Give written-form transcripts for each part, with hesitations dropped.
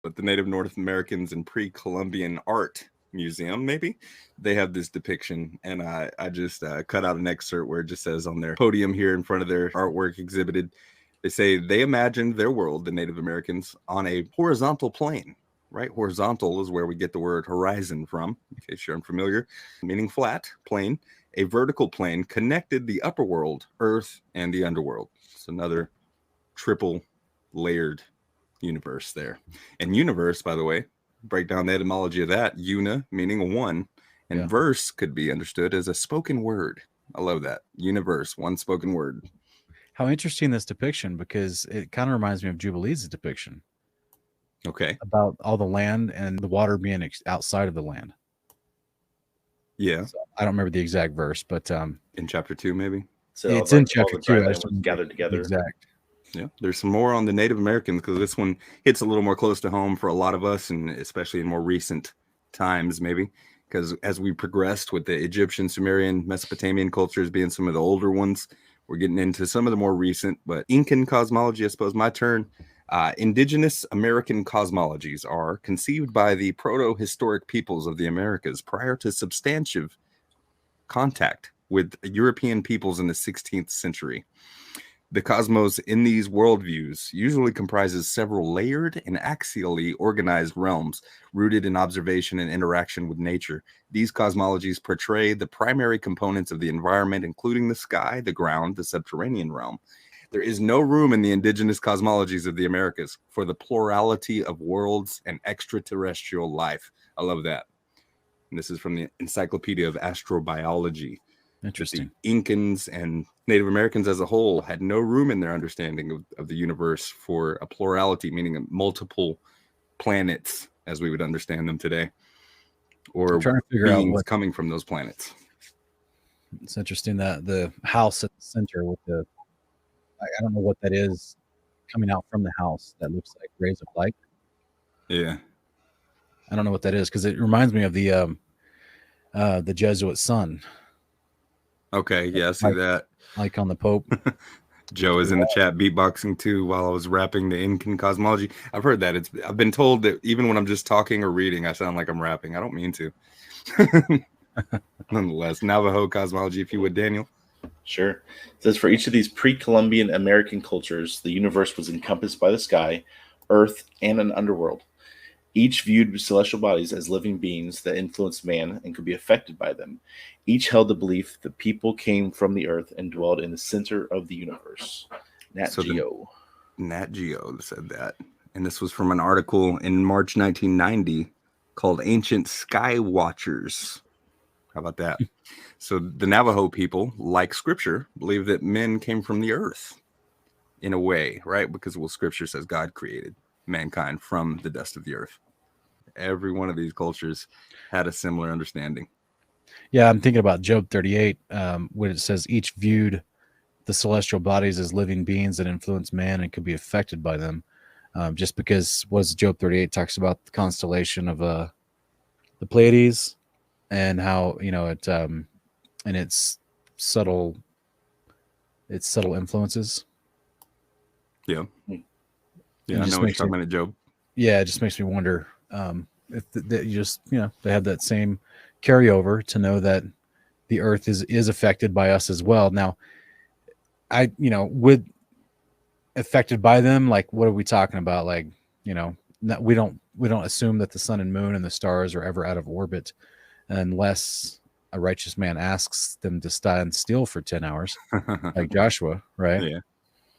But the Native North Americans and Pre-Columbian Art Museum, maybe, they have this depiction. And I just cut out an excerpt where it just says on their podium here in front of their artwork exhibited, they say they imagined their world, the Native Americans, on a horizontal plane. Right? Horizontal is where we get the word horizon from, in case you're unfamiliar, meaning flat, plane. A vertical plane connected the upper world, earth, and the underworld. It's another triple layered universe there. And universe, by the way, break down the etymology of that. Una meaning one, and verse could be understood as a spoken word. I love that. Universe, one spoken word. How interesting this depiction, because it kind of reminds me of Jubilee's depiction. Okay. About all the land and the water being outside of the land. Yeah. So I don't remember the exact verse, but in chapter 2, maybe. So it's in chapter 2. Was gathered together. Exact. Yeah, there's some more on the Native Americans because this one hits a little more close to home for a lot of us, and especially in more recent times, maybe. Because as we progressed with the Egyptian, Sumerian, Mesopotamian cultures being some of the older ones, we're getting into some of the more recent. But Incan cosmology, I suppose, my turn. Indigenous American cosmologies are conceived by the proto-historic peoples of the Americas prior to substantive contact with European peoples in the 16th century. The cosmos in these worldviews usually comprises several layered and axially organized realms rooted in observation and interaction with nature. These cosmologies portray the primary components of the environment, including the sky, the ground, the subterranean realm. There is no room in the indigenous cosmologies of the Americas for the plurality of worlds and extraterrestrial life. I love that. And this is from the Encyclopedia of Astrobiology. Interesting. The Incans and Native Americans as a whole had no room in their understanding of the universe for a plurality, meaning multiple planets as we would understand them today, or beings coming from those planets. It's interesting that the house at the center with the, I don't know what that is coming out from the house that looks like rays of light. Yeah. I don't know what that is because it reminds me of the Jesuit sun. Okay, yeah, I see that. Like on the Pope. Joe is in the chat beatboxing too while I was rapping the Incan cosmology. I've heard that. I've been told that even when I'm just talking or reading, I sound like I'm rapping. I don't mean to. Nonetheless, Navajo cosmology, if you would, Daniel. Sure. It says for each of these pre-Columbian American cultures, the universe was encompassed by the sky, earth, and an underworld. Each viewed celestial bodies as living beings that influenced man and could be affected by them. Each held the belief that people came from the earth and dwelled in the center of the universe. Nat Geo said that. And this was from an article in March 1990 called Ancient Sky Watchers. How about that? So the Navajo people, like scripture, believe that men came from the earth in a way, right? Because, well, scripture says God created mankind from the dust of the earth. Every one of these cultures had a similar understanding. Yeah, I'm thinking about Job 38, where it says each viewed the celestial bodies as living beings that influence man and could be affected by them. Just because Job 38 talks about the constellation of the Pleiades and how it and its subtle influences. Yeah. Yeah, I know what you're talking about, Job. Yeah, it just makes me wonder if you just they have that same carryover to know that the earth is affected by us as well. Now, with affected by them, like what are we talking about? Like, we don't assume that the sun and moon and the stars are ever out of orbit unless a righteous man asks them to stand still for 10 hours, like Joshua, right? Yeah.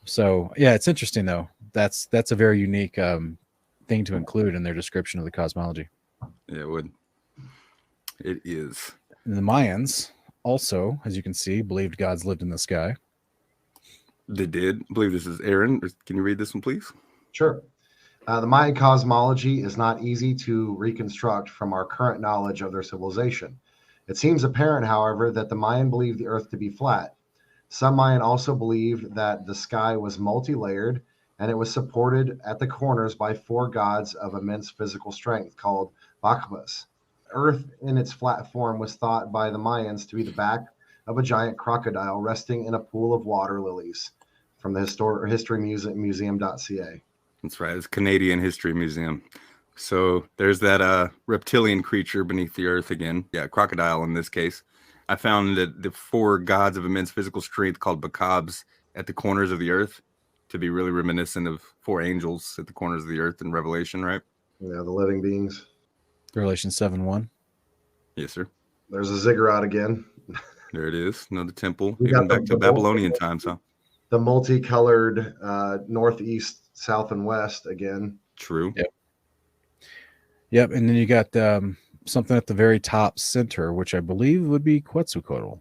So yeah, it's interesting though. That's a very unique thing to include in their description of the cosmology. Yeah, it would. It is. And the Mayans also, as you can see, believed gods lived in the sky. They did. I believe this is Aaron. Can you read this one, please? Sure. The Mayan cosmology is not easy to reconstruct from our current knowledge of their civilization. It seems apparent, however, that the Mayan believed the earth to be flat. Some Mayan also believed that the sky was multi-layered and it was supported at the corners by 4 gods of immense physical strength called Bakbas. Earth in its flat form was thought by the Mayans to be the back of a giant crocodile resting in a pool of water lilies, from the historymuseum.ca. That's right. It's Canadian History Museum. So there's that reptilian creature beneath the earth again. Yeah, crocodile in this case. I found that the 4 gods of immense physical strength called Bacabs at the corners of the earth to be really reminiscent of 4 angels at the corners of the earth in Revelation, right? Yeah, the living beings. Revelation 7:1. Yes, sir. There's a ziggurat again. There it is. Another temple. We Even got back to Babylonian times, huh? The multicolored northeast, south, and west again. True. Yep, and then you got something at the very top center, which I believe would be Quetzalcoatl.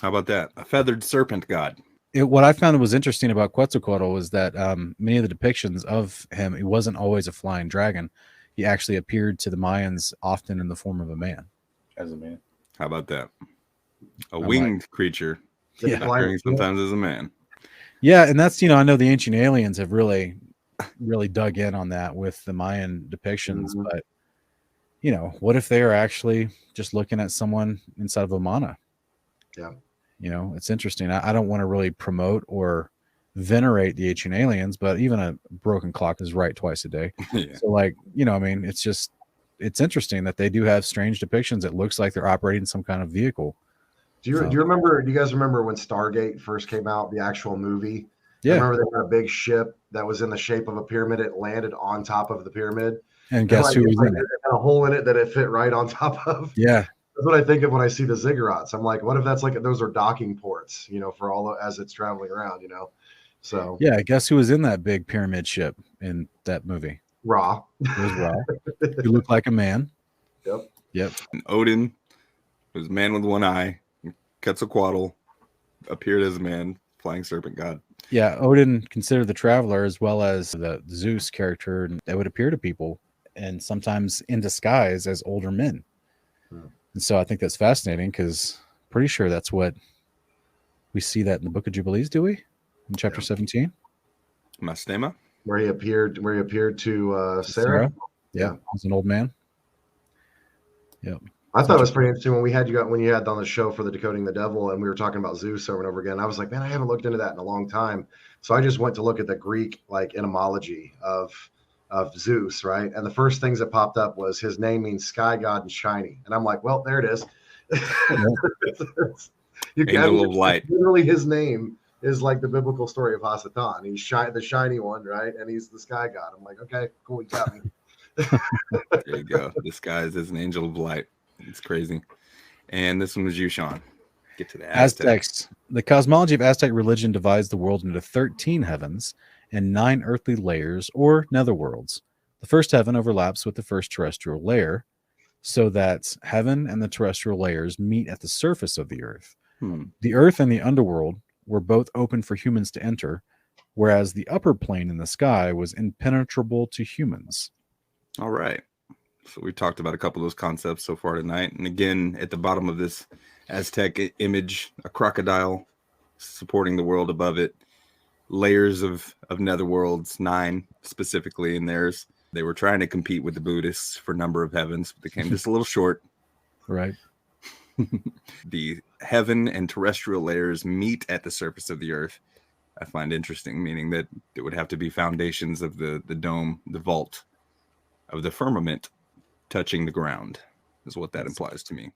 How about that? A feathered serpent god. What I found was interesting about Quetzalcoatl was that many of the depictions of him, he wasn't always a flying dragon. He actually appeared to the Mayans often in the form of a man. As a man. How about that? A I'm winged creature. Did he Yeah. fly- Appearing sometimes as a man. Yeah, and that's, I know the ancient aliens have really dug in on that with the Mayan depictions, Mhm. but what if they are actually just looking at someone inside of a mana? Yeah. It's interesting. I don't want to really promote or venerate the ancient aliens, but even a broken clock is right twice a day. Yeah. So it's interesting that they do have strange depictions. It looks like they're operating some kind of vehicle. Do you remember? Do you guys remember when Stargate first came out, the actual movie? Yeah. I remember they had a big ship that was in the shape of a pyramid. It landed on top of the pyramid. And guess who was in it? It had a hole in it that it fit right on top of. Yeah. That's what I think of when I see the ziggurats. I'm like, what if that's like those are docking ports, for all as it's traveling around, So Yeah. Guess who was in that big pyramid ship in that movie? Ra. It was Ra. He looked like a man. Yep. And Odin was a man with one eye. Quetzalcoatl appeared as a man, flying serpent god. Yeah. Odin considered the traveler as well as the Zeus character, and they would appear to people and sometimes in disguise as older men. And so I think that's fascinating because pretty sure that's what we see that in the Book of Jubilees, do we? In chapter 17? Mastema? Where he appeared to Sarah. Yeah. As an old man. Yep. I thought it was pretty interesting when you had on the show for the Decoding the Devil, and we were talking about Zeus over and over again. I was like, man, I haven't looked into that in a long time. So I just went to look at the Greek etymology of Zeus, right? And the first things that popped up was his name means sky god and shiny. And I'm like, well, there it is. Angel of light. Literally, his name is like the biblical story of Hasatan. He's the shiny one, right? And he's the sky god. I'm like, okay, cool, you got me. There you go. Disguised as an angel of light. It's crazy. And this one was you, Sean. Get to the Aztecs. The cosmology of Aztec religion divides the world into 13 heavens and 9 earthly layers or netherworlds. The first heaven overlaps with the first terrestrial layer, so that heaven and the terrestrial layers meet at the surface of the earth. The earth and the underworld were both open for humans to enter, whereas the upper plane in the sky was impenetrable to humans. All right. So we talked about a couple of those concepts so far tonight. And again, at the bottom of this Aztec image, a crocodile supporting the world above it, layers of netherworlds, 9 specifically in theirs. They were trying to compete with the Buddhists for number of heavens, but they came just a little short. Right. The heaven and terrestrial layers meet at the surface of the earth. I find interesting, meaning that it would have to be foundations of the dome, the vault of the firmament touching the ground is what that implies to me.